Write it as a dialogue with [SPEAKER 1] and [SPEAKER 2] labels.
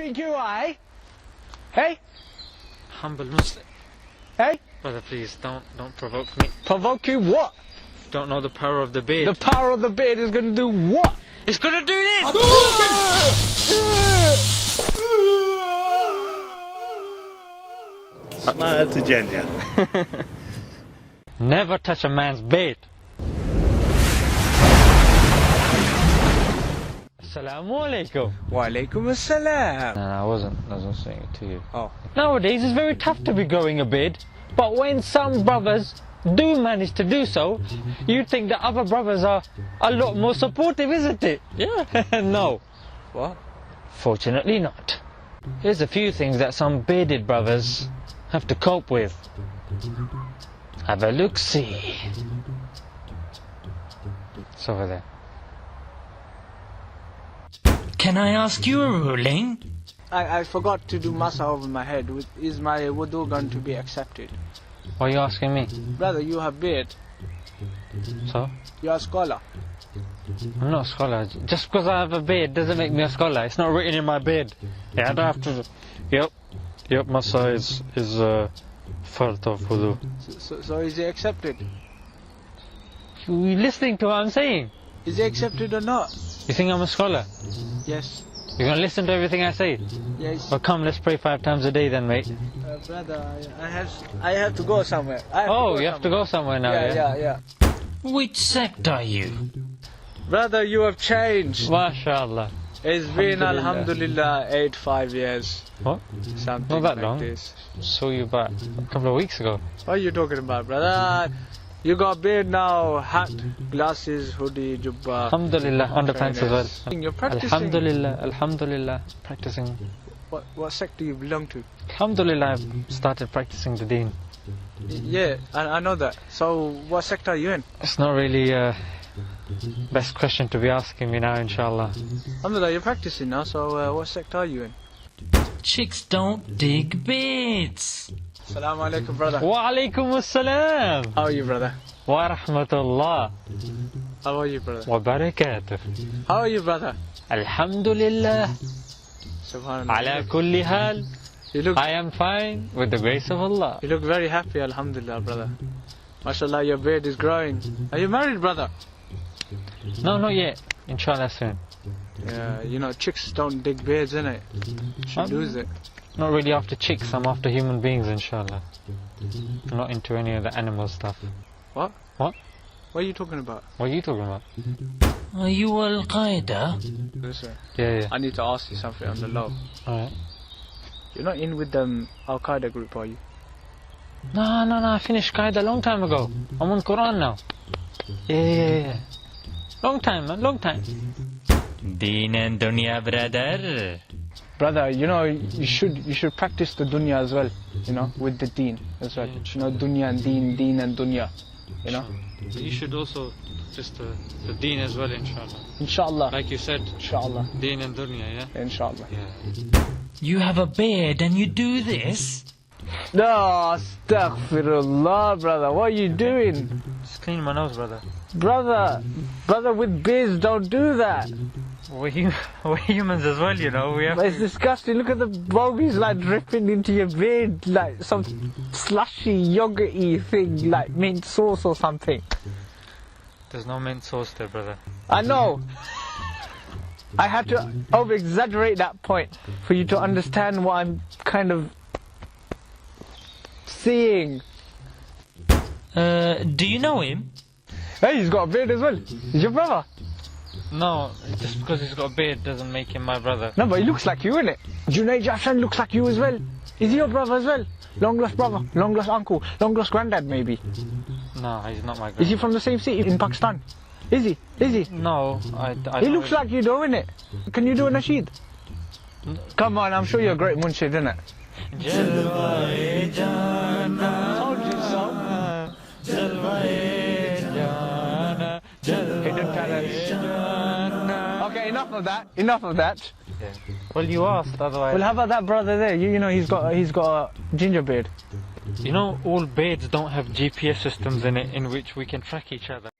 [SPEAKER 1] think you are, eh? Hey?
[SPEAKER 2] Humble Muslim.
[SPEAKER 1] Hey?
[SPEAKER 2] Brother, please, don't provoke me.
[SPEAKER 1] Provoke you what?
[SPEAKER 2] Don't know the power of the beard.
[SPEAKER 1] The power of the beard is going to do what?
[SPEAKER 2] It's gonna do this!
[SPEAKER 3] Smile to Jenya.
[SPEAKER 2] Never touch a man's beard. Assalamu alaikum.
[SPEAKER 1] Wa alaikum assalam.
[SPEAKER 2] No, I wasn't saying it to you.
[SPEAKER 1] Oh.
[SPEAKER 2] Nowadays it's very tough to be growing a beard, but when some brothers do manage to do so, you think the other brothers are a lot more supportive, isn't it? Yeah. No.
[SPEAKER 1] What?
[SPEAKER 2] Fortunately not. Here's a few things that some bearded brothers have to cope with. Have a look-see. It's over there.
[SPEAKER 4] Can I ask you a ruling?
[SPEAKER 1] I forgot to do masa over my head. Is my wudu going to be accepted?
[SPEAKER 2] Why are you asking me?
[SPEAKER 1] Brother, you have beard.
[SPEAKER 2] So?
[SPEAKER 1] You are a scholar.
[SPEAKER 2] I'm not a scholar. Just because I have a beard doesn't make me a scholar. It's not written in my beard. Yeah, I don't have to... Yep, masa is fard of wudu.
[SPEAKER 1] So is it accepted?
[SPEAKER 2] You listening to what I'm saying?
[SPEAKER 1] Is it accepted or not?
[SPEAKER 2] You think I'm a scholar?
[SPEAKER 1] Yes.
[SPEAKER 2] You're going to listen to everything I say?
[SPEAKER 1] Yes.
[SPEAKER 2] Well, come, let's pray 5 times a day then, mate.
[SPEAKER 1] Brother, I have to go somewhere.
[SPEAKER 2] You have to go somewhere now,
[SPEAKER 1] Yeah.
[SPEAKER 4] Which sect are you?
[SPEAKER 1] Brother, you have changed.
[SPEAKER 2] MashaAllah.
[SPEAKER 1] It's been, alhamdulillah, 5 years.
[SPEAKER 2] What?
[SPEAKER 1] Something
[SPEAKER 2] Not that
[SPEAKER 1] like
[SPEAKER 2] long.
[SPEAKER 1] this.
[SPEAKER 2] Saw you back a couple of weeks ago.
[SPEAKER 1] What are you talking about, brother? You got beard now, hat, glasses, hoodie, jubba.
[SPEAKER 2] Alhamdulillah, underpants as well.
[SPEAKER 1] You're practicing.
[SPEAKER 2] Alhamdulillah, practicing.
[SPEAKER 1] What sect do you belong to?
[SPEAKER 2] Alhamdulillah, I've started practicing the deen.
[SPEAKER 1] Yeah, I know that. So, what sect are you in?
[SPEAKER 2] It's not really best question to be asking me now, inshallah.
[SPEAKER 1] Alhamdulillah, you're practicing now, so what sect are you in?
[SPEAKER 4] Chicks don't dig beards.
[SPEAKER 1] Assalamu alaikum, brother.
[SPEAKER 2] Wa alaikum assalam.
[SPEAKER 1] How are you, brother?
[SPEAKER 2] Wa rahmatullah.
[SPEAKER 1] How are you, brother?
[SPEAKER 2] Wa barakatuh.
[SPEAKER 1] How are you, brother?
[SPEAKER 2] Alhamdulillah.
[SPEAKER 1] Subhanallah.
[SPEAKER 2] Ala kulli hal. I am fine with the grace of Allah.
[SPEAKER 1] You look very happy, alhamdulillah, brother. MashaAllah, your beard is growing. Are you married, brother?
[SPEAKER 2] No, not yet. Inshallah soon.
[SPEAKER 1] Yeah, you know, chicks don't dig beards, innit? Should lose it.
[SPEAKER 2] Not really after chicks, I'm after human beings, inshallah. I'm not into any of the animal stuff.
[SPEAKER 1] What?
[SPEAKER 2] What?
[SPEAKER 1] What are you talking about?
[SPEAKER 2] What are you talking about?
[SPEAKER 4] Are you Al-Qaeda?
[SPEAKER 1] Listen,
[SPEAKER 2] Yeah.
[SPEAKER 1] I need to ask you something on the low.
[SPEAKER 2] Alright.
[SPEAKER 1] You're not in with the Al-Qaeda group, are you?
[SPEAKER 2] No, I finished Qaeda a long time ago. I'm on Quran now. Yeah. Long time, man, long time.
[SPEAKER 4] Deen and dunya, brother.
[SPEAKER 1] Brother, you know, you should practice the dunya as well, you know, with the deen as well. You know, dunya and deen and dunya, you know.
[SPEAKER 2] You should also just the deen as well, inshallah.
[SPEAKER 1] Inshallah.
[SPEAKER 2] Like you said,
[SPEAKER 1] Inshallah.
[SPEAKER 2] deen and dunya, yeah?
[SPEAKER 1] Inshallah.
[SPEAKER 2] Yeah.
[SPEAKER 4] You have a beard and you do this?
[SPEAKER 1] No, astaghfirullah, brother. What are you doing?
[SPEAKER 2] Just clean my nose, brother.
[SPEAKER 1] Brother with beards don't do that.
[SPEAKER 2] We're humans as well, you know. We have
[SPEAKER 1] It's disgusting. Look at the bogies like dripping into your beard, like some slushy, yogurty thing, like mint sauce or something.
[SPEAKER 2] There's no mint sauce there, brother.
[SPEAKER 1] I know. I had to over-exaggerate that point for you to understand what I'm kind of seeing.
[SPEAKER 4] Do you know him?
[SPEAKER 1] Hey, he's got a beard as well. He's your brother.
[SPEAKER 2] No, just because he's got a beard doesn't make him my brother.
[SPEAKER 1] No, but he looks like you, innit? Junaid Jafshan looks like you as well. Is he your brother as well? Long lost brother, long lost uncle, long lost granddad maybe.
[SPEAKER 2] No, he's not my
[SPEAKER 1] Is
[SPEAKER 2] brother.
[SPEAKER 1] he from the same city in Pakistan? Is he?
[SPEAKER 2] No, I
[SPEAKER 1] He looks like you though, innit? Can you do a nasheed? Come on, I'm sure you're a great munshid, innit? Told you so. Hidden talents. Okay, enough of that.
[SPEAKER 2] Yeah. Well, you asked, otherwise.
[SPEAKER 1] Well, how about that brother there? You know, he's got a ginger beard.
[SPEAKER 2] You know, all beards don't have GPS systems in it in which we can track each other.